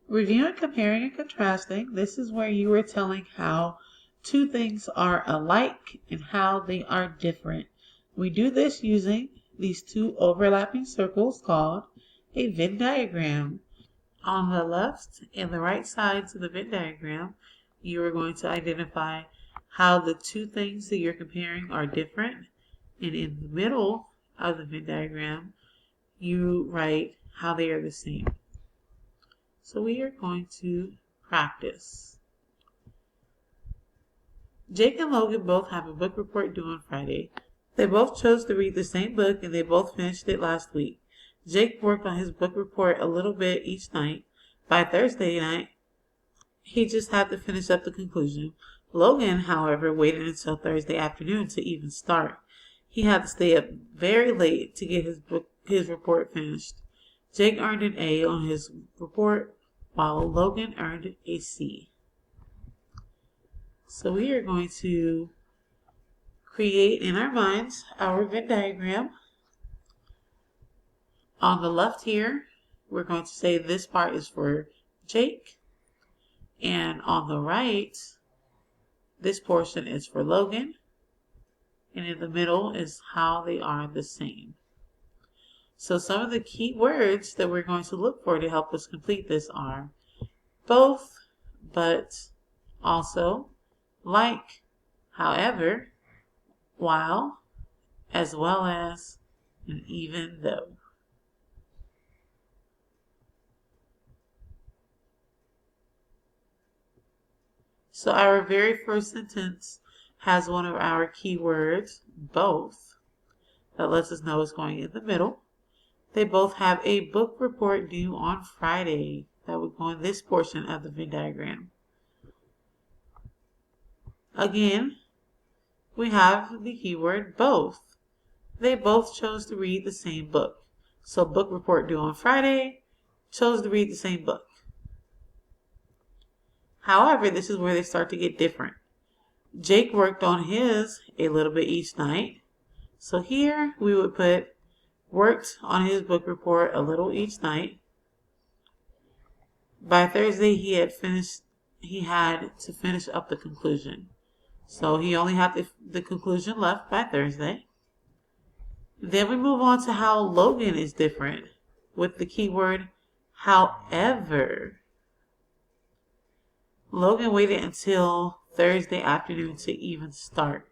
Reviewing, comparing, and contrasting. This is where you are telling how two things are alike and how they are different. We do this using these two overlapping circles called a Venn diagram. On the left and the right sides of the Venn diagram, you are going to identify how the two things that you're comparing are different. And in the middle of the Venn diagram, you write how they are the same. So we are going to practice. Jake and Logan both have a book report due on Friday. They both chose to read the same book and they both finished it last week. Jake worked on his book report a little bit each night. By Thursday night, he just had to finish up the conclusion. Logan, however, waited until Thursday afternoon to even start. He had to stay up very late to get his report finished. Jake earned an A on his report, while Logan earned a C. So we are going to create in our minds our Venn diagram. On the left here, we're going to say this part is for Jake. And on the right, this portion is for Logan. And in the middle is how they are the same. So some of the key words that we're going to look for to help us complete this are both, but, also, like, however, while, as well as, and even though. So our very first sentence has one of our key words, both. That lets us know it's going in the middle. They both have a book report due on Friday. That would go in this portion of the Venn diagram. Again, we have the keyword both. They both chose to read the same book. So book report due on Friday, chose to read the same book. However, this is where they start to get different. Jake worked on his a little bit each night. So here we would put worked on his book report a little each night. By Thursday, he had to finish up the conclusion. So he only had the conclusion left by Thursday. Then we move on to how Logan is different with the keyword however. Logan waited until Thursday afternoon to even start.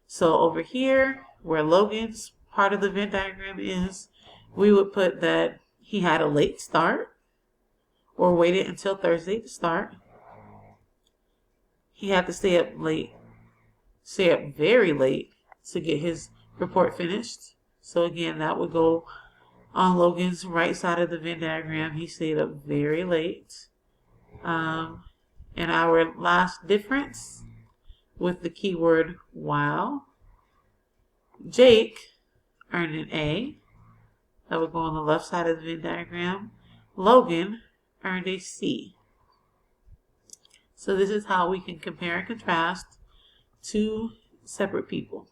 So over here, where Logan's part of the Venn diagram is, we would put that he had a late start or waited until Thursday to start. He had to stay up very late to get his report finished. So again, that would go on Logan's right side of the Venn diagram. He stayed up very late. And our last difference with the keyword while, Jake earned an A. That would go on the left side of the Venn diagram. Logan earned a C. So this is how we can compare and contrast two separate people.